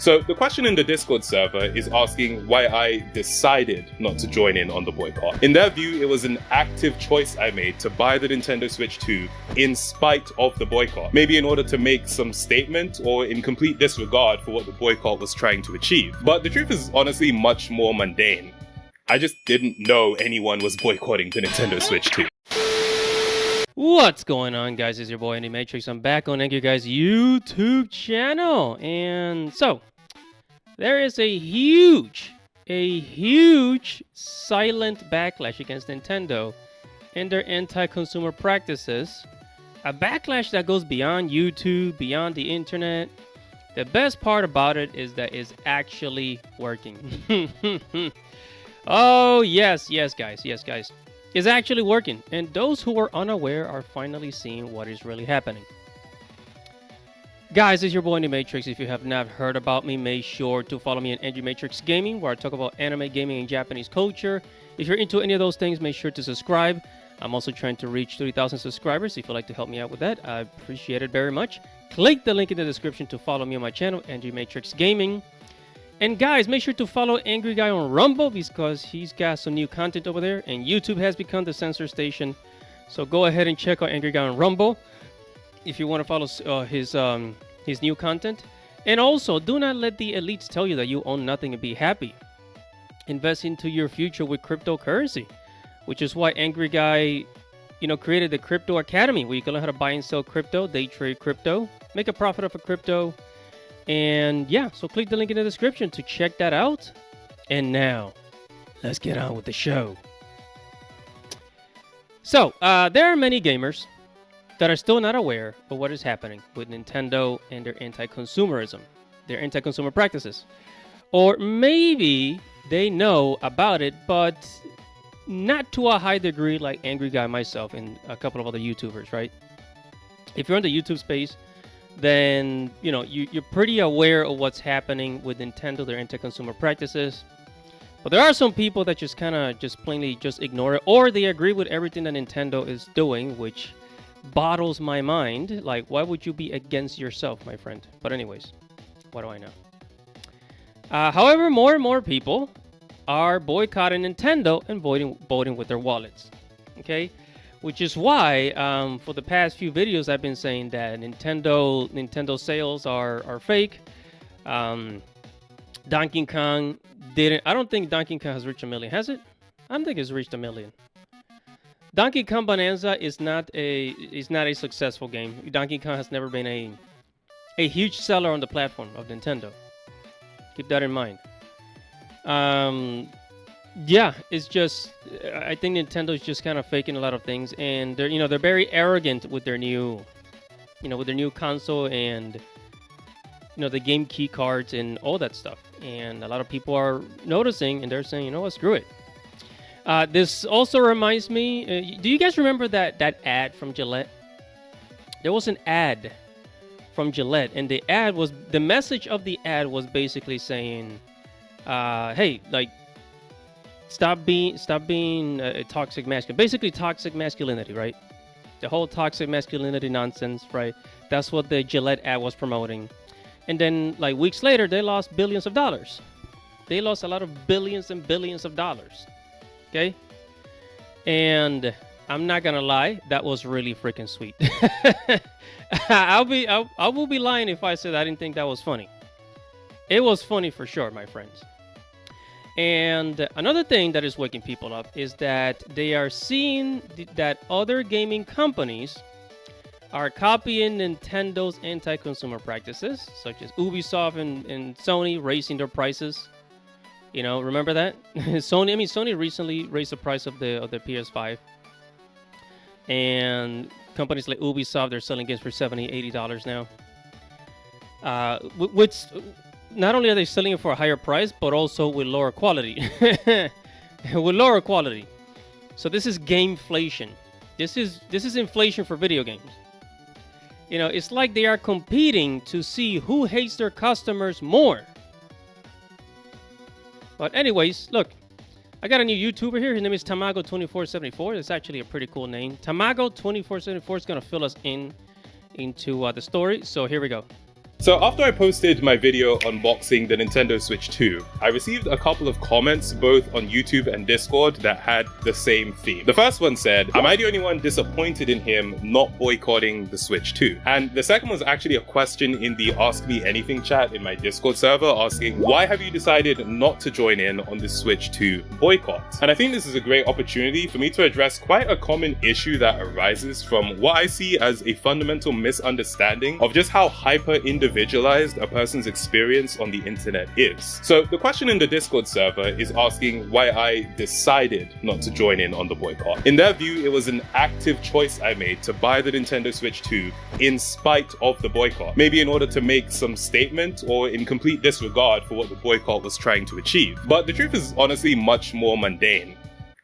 So the question in the Discord server is asking why I decided not to join in on the boycott. In their view, it was an active choice I made to buy the Nintendo Switch 2 in spite of the boycott. Maybe in order to make some statement or in complete disregard for what the boycott was trying to achieve. But the truth is honestly much more mundane. I just didn't know anyone was boycotting the Nintendo Switch 2. What's going on, guys? It's your boy Andy Matrix. I'm back on Angry Guys YouTube channel, and so there is a huge silent backlash against Nintendo and their anti-consumer practices. A backlash that goes beyond YouTube, beyond the internet. The best part about it is that it's actually working. Oh yes, guys. Is actually working, and those who are unaware are finally seeing what is really happening. Guys, it's your boy Andy Matrix. If you have not heard about me, make sure to follow me on Andy Matrix Gaming, where I talk about anime, gaming, and Japanese culture. If you're into any of those things, make sure to subscribe. I'm also trying to reach 3,000 subscribers. If you'd like to help me out with that, I appreciate it very much. Click the link in the description to follow me on my channel, Andy Matrix Gaming. And guys, make sure to follow Angry Guy on Rumble because he's got some new content over there, and YouTube has become the censor station. So go ahead and check out Angry Guy on Rumble if you want to follow his new content. And also, do not let the elites tell you that you own nothing and be happy. Invest into your future with cryptocurrency, which is why Angry Guy, created the Crypto Academy, where you can learn how to buy and sell crypto, day trade crypto, make a profit off of crypto. And yeah, so click the link in the description to check that out. And now, let's get on with the show. So, there are many gamers that are still not aware of what is happening with Nintendo and their anti-consumerism, their anti-consumer practices. Or maybe they know about it, but not to a high degree like Angry Guy, myself, and a couple of other YouTubers, right? If you're in the YouTube space, then you're pretty aware of what's happening with Nintendo, their anti-consumer practices. But there are some people that just kind of plainly ignore it, or they agree with everything that Nintendo is doing, which boggles my mind. Like, why would you be against yourself, my friend? But anyways, what do I know? However, more and more people are boycotting Nintendo and voting with their wallets. Okay? Which is why, for the past few videos, I've been saying that Nintendo sales are fake. Donkey Kong didn't. I don't think Donkey Kong has reached 1 million. Has it? I don't think it's reached 1 million. Donkey Kong Bonanza is not a successful game. Donkey Kong has never been a huge seller on the platform of Nintendo. Keep that in mind. Yeah, it's just, I think Nintendo is just kind of faking a lot of things, and they're very arrogant with their new, console and, the game key cards and all that stuff. And a lot of people are noticing, and they're saying, what, screw it. This also reminds me, do you guys remember that ad from Gillette? There was an ad from Gillette, and the message of the ad was basically saying, hey, like, Stop being a toxic masculine. Basically, toxic masculinity, right? The whole toxic masculinity nonsense, right? That's what the Gillette ad was promoting. And then, like, weeks later, they lost billions of dollars. They lost a lot of billions and billions of dollars. Okay? And I'm not gonna lie, that was really freaking sweet. I will be lying if I said I didn't think that was funny. It was funny for sure, my friends. And another thing that is waking people up is that they are seeing that other gaming companies are copying Nintendo's anti-consumer practices, such as Ubisoft and Sony raising their prices. Remember that? Sony recently raised the price of the PS5. And companies like Ubisoft, they're selling games for $70, $80 now. Which not only are they selling it for a higher price, but also with lower quality. With lower quality. So this is gameflation. This is inflation for video games. It's like they are competing to see who hates their customers more. But anyways, look, I got a new YouTuber here. His name is Tamago2474. It's actually a pretty cool name. Tamago2474 is going to fill us into the story. So here we go. So after I posted my video unboxing the Nintendo Switch 2, I received a couple of comments both on YouTube and Discord that had the same theme. The first one said, am I the only one disappointed in him not boycotting the Switch 2? And the second was actually a question in the Ask Me Anything chat in my Discord server asking, why have you decided not to join in on the Switch 2 boycott? And I think this is a great opportunity for me to address quite a common issue that arises from what I see as a fundamental misunderstanding of just how hyper-individualized a person's experience on the internet is. So the question in the Discord server is asking why I decided not to join in on the boycott. In their view, it was an active choice I made to buy the Nintendo Switch 2 in spite of the boycott. Maybe in order to make some statement or in complete disregard for what the boycott was trying to achieve. But the truth is honestly much more mundane.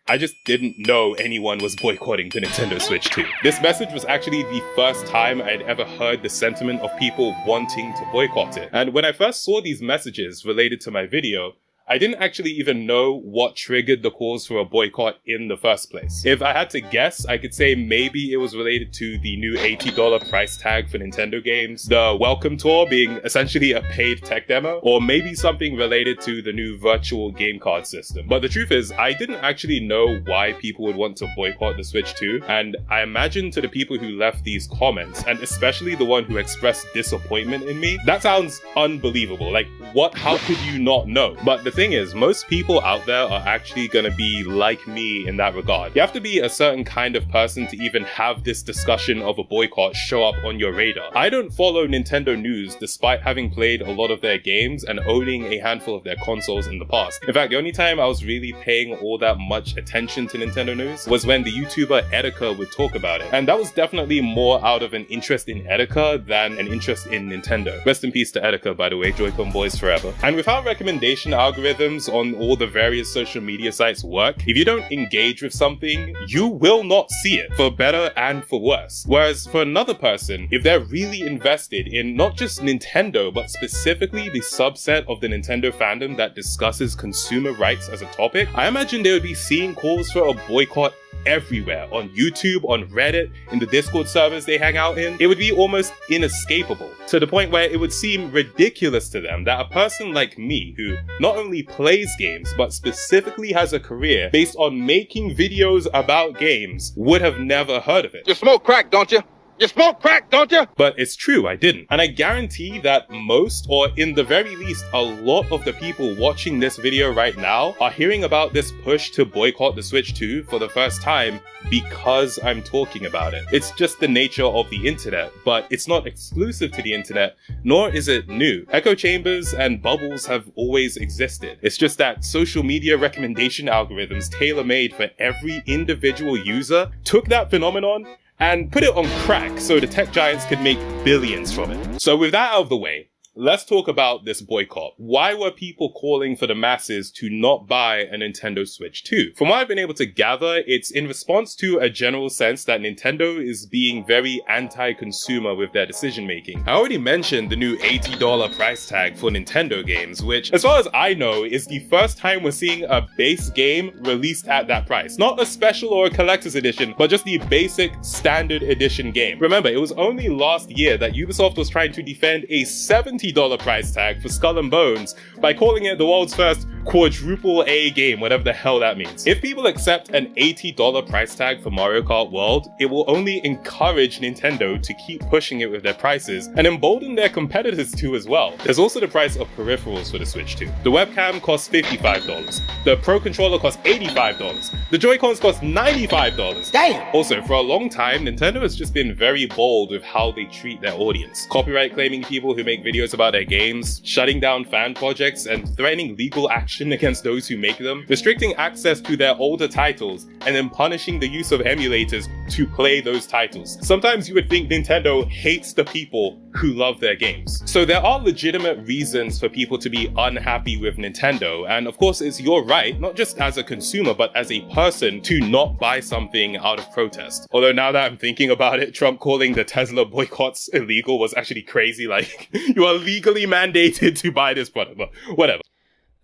I just didn't know anyone was boycotting the Nintendo Switch 2. This message was actually the first time I'd ever heard the sentiment of people wanting to boycott it. And when I first saw these messages related to my video, I didn't actually even know what triggered the calls for a boycott in the first place. If I had to guess, I could say maybe it was related to the new $80 price tag for Nintendo games, the Welcome Tour being essentially a paid tech demo, or maybe something related to the new virtual game card system. But the truth is, I didn't actually know why people would want to boycott the Switch 2, and I imagine to the people who left these comments, and especially the one who expressed disappointment in me, that sounds unbelievable. Like, what? How could you not know? But the thing is, most people out there are actually gonna be like me in that regard. You have to be a certain kind of person to even have this discussion of a boycott show up on your radar. I don't follow Nintendo news despite having played a lot of their games and owning a handful of their consoles in the past. In fact, the only time I was really paying all that much attention to Nintendo news was when the YouTuber Etika would talk about it. And that was definitely more out of an interest in Etika than an interest in Nintendo. Rest in peace to Etika, by the way, Joy-Con boys forever. And with our recommendation algorithm on all the various social media sites work, if you don't engage with something, you will not see it, for better and for worse. Whereas for another person, if they're really invested in not just Nintendo, but specifically the subset of the Nintendo fandom that discusses consumer rights as a topic, I imagine they would be seeing calls for a boycott everywhere, on YouTube, on Reddit, in the Discord servers they hang out in. It would be almost inescapable, to the point where it would seem ridiculous to them that a person like me, who not only plays games, but specifically has a career based on making videos about games, would have never heard of it. You smoke crack, don't you? You smoke crack, don't you? But it's true, I didn't. And I guarantee that most, or in the very least, a lot of the people watching this video right now are hearing about this push to boycott the Switch 2 for the first time because I'm talking about it. It's just the nature of the internet, but it's not exclusive to the internet, nor is it new. Echo chambers and bubbles have always existed. It's just that social media recommendation algorithms tailor-made for every individual user took that phenomenon and put it on crack so the tech giants could make billions from it. So with that out of the way, let's talk about this boycott. Why were people calling for the masses to not buy a Nintendo Switch 2? From what I've been able to gather, it's in response to a general sense that Nintendo is being very anti-consumer with their decision-making. I already mentioned the new $80 price tag for Nintendo games, which, as far as I know, is the first time we're seeing a base game released at that price. Not a special or a collector's edition, but just the basic standard edition game. Remember, it was only last year that Ubisoft was trying to defend a $70 price tag for Skull and Bones by calling it the world's first quadruple A game, whatever the hell that means. If people accept an $80 price tag for Mario Kart World, it will only encourage Nintendo to keep pushing it with their prices and embolden their competitors too as well. There's also the price of peripherals for the Switch 2. The webcam costs $55. The Pro Controller costs $85. The Joy-Cons cost $95. Damn! Also, for a long time, Nintendo has just been very bold with how they treat their audience. Copyright claiming people who make videos about their games, shutting down fan projects, and threatening legal action against those who make them, restricting access to their older titles, and then punishing the use of emulators to play those titles. Sometimes you would think Nintendo hates the people who love their games. So there are legitimate reasons for people to be unhappy with Nintendo, and of course it's your right, not just as a consumer, but as a person, to not buy something out of protest. Although now that I'm thinking about it, Trump calling the Tesla boycotts illegal was actually crazy. Like, you are legally mandated to buy this product, but whatever.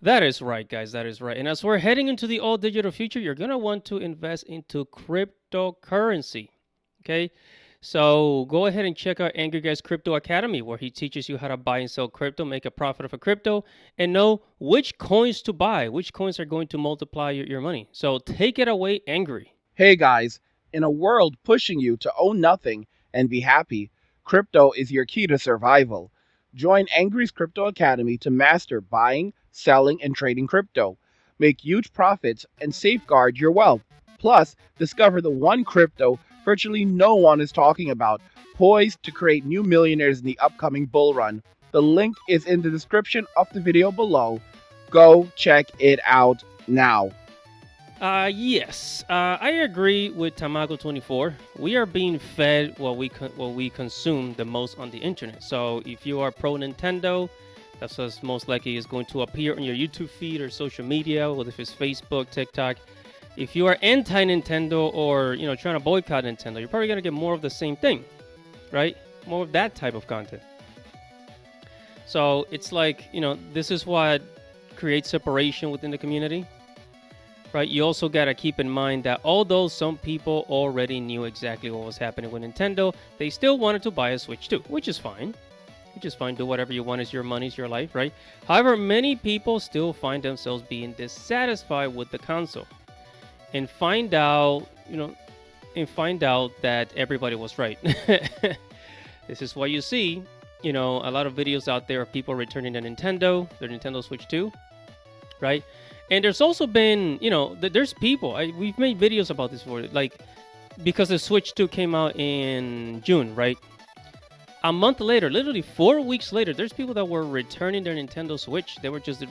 That is right, guys. That is right. And as we're heading into the all-digital future, you're going to want to invest into cryptocurrency. Okay? So go ahead and check out Angry Guy's Crypto Academy, where he teaches you how to buy and sell crypto, make a profit of a crypto, and know which coins to buy, which coins are going to multiply your money. So take it away, Angry. Hey guys, in a world pushing you to own nothing and be happy, crypto is your key to survival. Join Angry's Crypto Academy to master buying, selling, and trading crypto. Make huge profits and safeguard your wealth. Plus, discover the one crypto virtually no one is talking about, poised to create new millionaires in the upcoming bull run. The link is in the description of the video below. Go check it out now. Yes, I agree with Tamago24. We are being fed what we consume the most on the internet. So if you are pro Nintendo, that's what's most likely is going to appear on your YouTube feed or social media, whether if it's Facebook, TikTok. If you are anti-Nintendo or trying to boycott Nintendo, you're probably gonna get more of the same thing, right? More of that type of content. So it's like this is what creates separation within the community. Right, you also got to keep in mind that although some people already knew exactly what was happening with Nintendo, they still wanted to buy a Switch 2, which is fine. Which is fine, do whatever you want, it's your money, it's your life, right? However, many people still find themselves being dissatisfied with the console and find out that everybody was right. This is why you see, a lot of videos out there of people returning their Nintendo Switch 2, right? And there's also been, there's people, we've made videos about this before, like, because the Switch 2 came out in June, right? A month later, literally 4 weeks later, there's people that were returning their Nintendo Switch. They were just,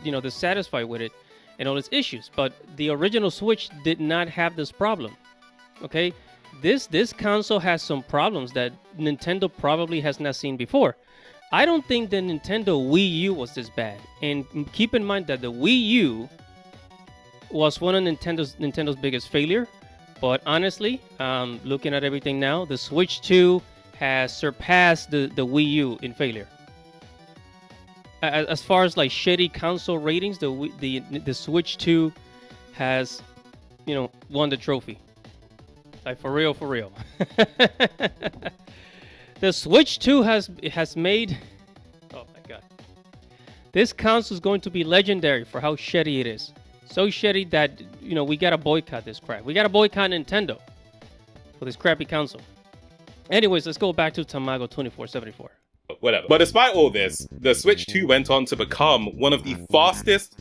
dissatisfied with it and all its issues. But the original Switch did not have this problem, okay? This console has some problems that Nintendo probably has not seen before. I don't think the Nintendo Wii U was this bad. And keep in mind that the Wii U was one of Nintendo's biggest failure. But honestly, looking at everything now, the Switch 2 has surpassed the Wii U in failure. As far as like shitty console ratings, the Switch 2 has, won the trophy. Like for real. The Switch 2 has made... Oh my god. This console is going to be legendary for how shitty it is. So shitty that, we gotta boycott this crap. We gotta boycott Nintendo for this crappy console. Anyways, let's go back to Tamago2474. Whatever. But despite all this, the Switch 2 went on to become one of the fastest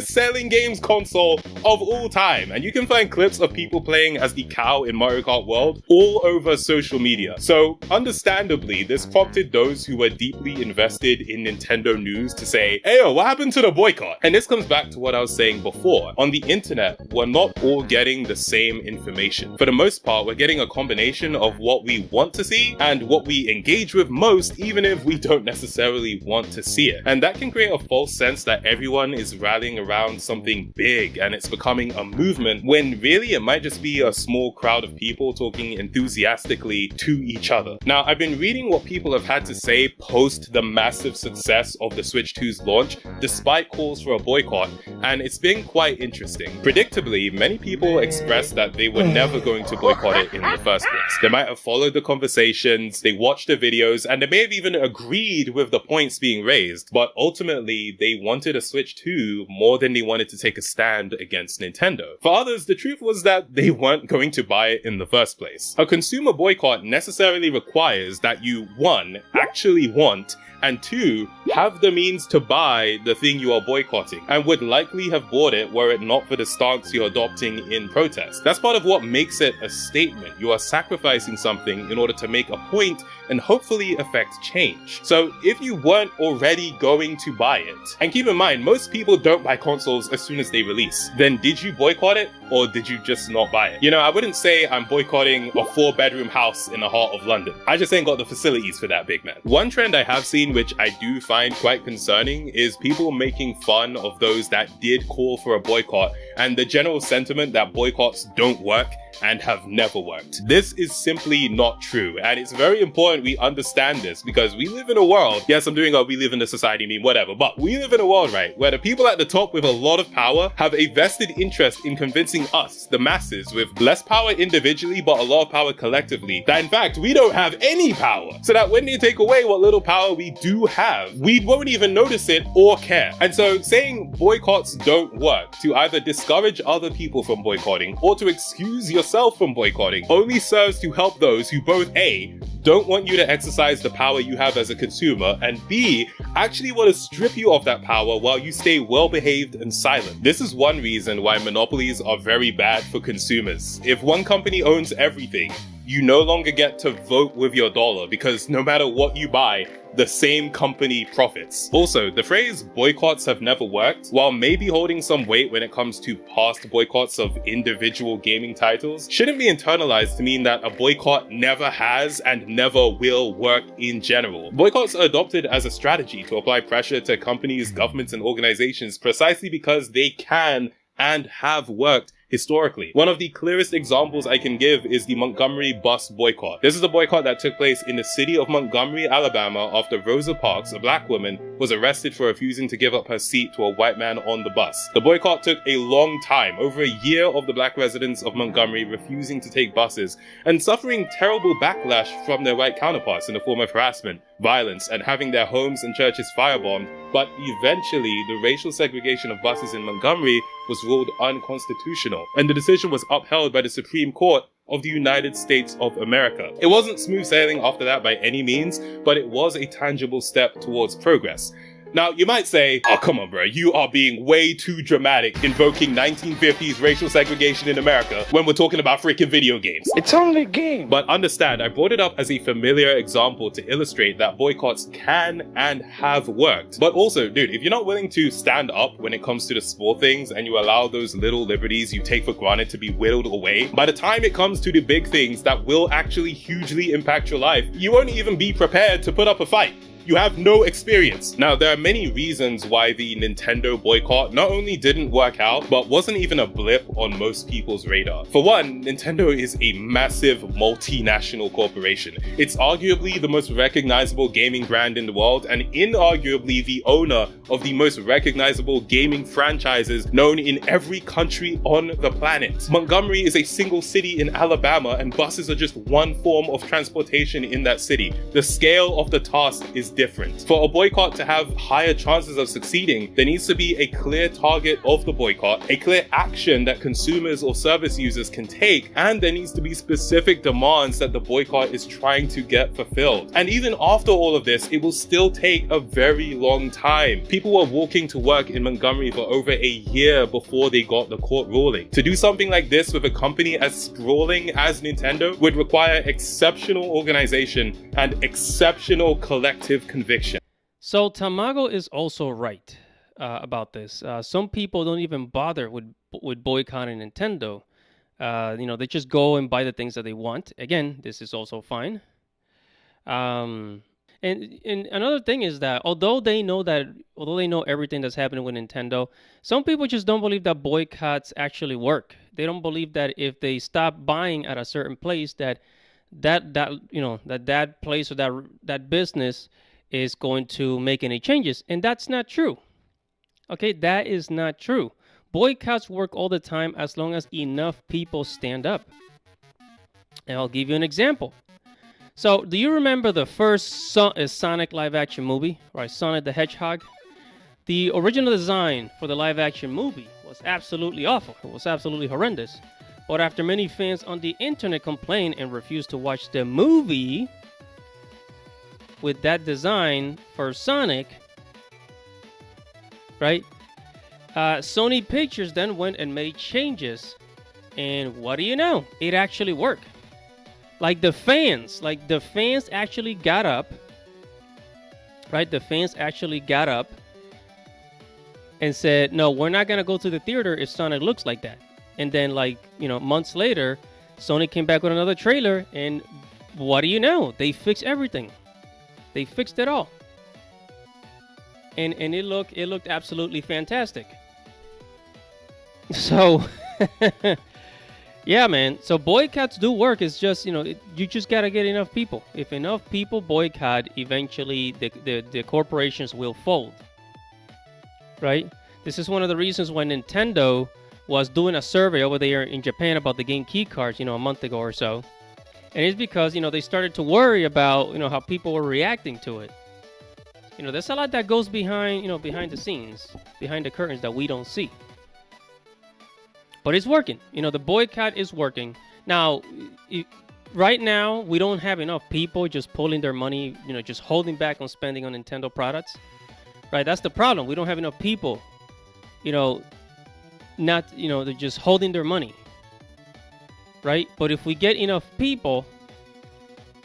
selling games console of all time. And you can find clips of people playing as the cow in Mario Kart World all over social media. So understandably, this prompted those who were deeply invested in Nintendo news to say, hey, what happened to the boycott? And this comes back to what I was saying before. On the internet, we're not all getting the same information. For the most part, we're getting a combination of what we want to see and what we engage with most, even if we don't necessarily want to see it. And that can create a false sense that everyone is rallying around something big and it's becoming a movement, when really it might just be a small crowd of people talking enthusiastically to each other. Now, I've been reading what people have had to say post the massive success of the Switch 2's launch, despite calls for a boycott, and it's been quite interesting. Predictably, many people expressed that they were never going to boycott it in the first place. They might have followed the conversations, they watched the videos, and they may have even agreed with the points being raised, but ultimately they wanted a Switch 2 more than they wanted to take a stand against Nintendo. For others, the truth was that they weren't going to buy it in the first place. A consumer boycott necessarily requires that you, 1, actually want, and 2, have the means to buy the thing you are boycotting, and would likely have bought it were it not for the stance you're adopting in protest. That's part of what makes it a statement. You are sacrificing something in order to make a point and hopefully affect change. So if you weren't already going to buy it, and keep in mind, most people don't buy consoles as soon as they release, then did you boycott it, or did you just not buy it? I wouldn't say I'm boycotting a 4-bedroom house in the heart of London. I just ain't got the facilities for that, big man. One trend I have seen, which I do find quite concerning, is people making fun of those that did call for a boycott and the general sentiment that boycotts don't work and have never worked. This is simply not true, and it's very important we understand this because we live in a world, yes, I'm doing a we live in a society meme, whatever, but we live in a world, right, where the people at the top with a lot of power have a vested interest in convincing us, the masses, with less power individually but a lot of power collectively, that in fact we don't have any power, so that when they take away what little power we do have, we won't even notice it or care. And so saying boycotts don't work to either discourage other people from boycotting or to excuse yourself from boycotting only serves to help those who both A, don't want you to exercise the power you have as a consumer, and B, actually want to strip you of that power while you stay well behaved and silent. This is one reason why monopolies are very bad for consumers. If one company owns everything, you no longer get to vote with your dollar because no matter what you buy, the same company profits. Also, the phrase boycotts have never worked, while maybe holding some weight when it comes to past boycotts of individual gaming titles, shouldn't be internalized to mean that a boycott never has and never will work in general. Boycotts are adopted as a strategy to apply pressure to companies, governments, and organizations precisely because they can and have worked historically. One of the clearest examples I can give is the Montgomery bus boycott. This is a boycott that took place in the city of Montgomery, Alabama, after Rosa Parks, a black woman, was arrested for refusing to give up her seat to a white man on the bus. The boycott took a long time, over a year of the black residents of Montgomery refusing to take buses and suffering terrible backlash from their white counterparts in the form of harassment, violence, and having their homes and churches firebombed. But eventually, the racial segregation of buses in Montgomery was ruled unconstitutional, and the decision was upheld by the Supreme Court of the United States of America. It wasn't smooth sailing after that by any means, but it was a tangible step towards progress. Now, you might say, oh, come on, bro, you are being way too dramatic invoking 1950s racial segregation in America when we're talking about freaking video games. It's only a game. But understand, I brought it up as a familiar example to illustrate that boycotts can and have worked. But also, dude, if you're not willing to stand up when it comes to the small things and you allow those little liberties you take for granted to be whittled away, by the time it comes to the big things that will actually hugely impact your life, you won't even be prepared to put up a fight. You have no experience. Now, there are many reasons why the Nintendo boycott not only didn't work out, but wasn't even a blip on most people's radar. For one, Nintendo is a massive multinational corporation. It's arguably the most recognizable gaming brand in the world, and inarguably the owner of the most recognizable gaming franchises known in every country on the planet. Montgomery is a single city in Alabama, and buses are just one form of transportation in that city. The scale of the task is different. For a boycott to have higher chances of succeeding, there needs to be a clear target of the boycott, a clear action that consumers or service users can take, and there needs to be specific demands that the boycott is trying to get fulfilled. And even after all of this, it will still take a very long time. People were walking to work in Montgomery for over a year before they got the court ruling. To do something like this with a company as sprawling as Nintendo would require exceptional organization and exceptional collective conviction. So Tamago is also right about this. Some people don't even bother with boycotting Nintendo. They just go and buy the things that they want. Again, this is also fine. And another thing is that although they know everything that's happening with Nintendo, some people just don't believe that boycotts actually work. They don't believe that if they stop buying at a certain place, that place or that business is going to make any changes. And that's not true. Okay, that is not true. Boycotts work all the time as long as enough people stand up. And I'll give you an example. So, do you remember the first Sonic live-action movie, right? Sonic the Hedgehog? The original design for the live-action movie was absolutely awful. It was absolutely horrendous. But after many fans on the internet complained and refused to watch the movie with that design for Sonic, right? Sony Pictures then went and made changes. And what do you know? It actually worked. The fans actually got up, right? The fans actually got up and said, no, we're not going to go to the theater if Sonic looks like that. And then, months later, Sony came back with another trailer, and what do you know? They fixed everything. They fixed it all. And it looked absolutely fantastic. So, yeah, man. So boycotts do work. It's just, you just got to get enough people. If enough people boycott, eventually the corporations will fold. Right? This is one of the reasons why Nintendo was doing a survey over there in Japan about the game key cards, a month ago or so. And it's because, they started to worry about, how people were reacting to it. There's a lot that goes behind the scenes, behind the curtains that we don't see. But it's working. The boycott is working. Now, right now, we don't have enough people just pulling their money, just holding back on spending on Nintendo products. Right? That's the problem. We don't have enough people, they're just holding their money. Right? But if we get enough people,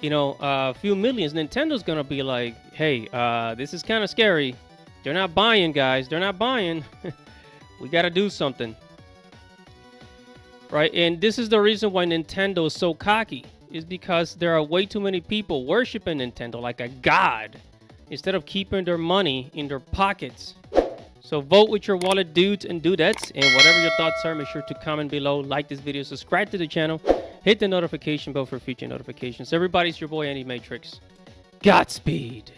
a few millions, Nintendo's going to be like, hey, this is kind of scary. They're not buying, guys. They're not buying. We got to do something. Right? And this is the reason why Nintendo is so cocky, is because there are way too many people worshiping Nintendo like a god instead of keeping their money in their pockets. So vote with your wallet, dudes and dudettes, and whatever your thoughts are, make sure to comment below, like this video, subscribe to the channel, hit the notification bell for future notifications. Everybody's your boy, Andy Matrix. Godspeed.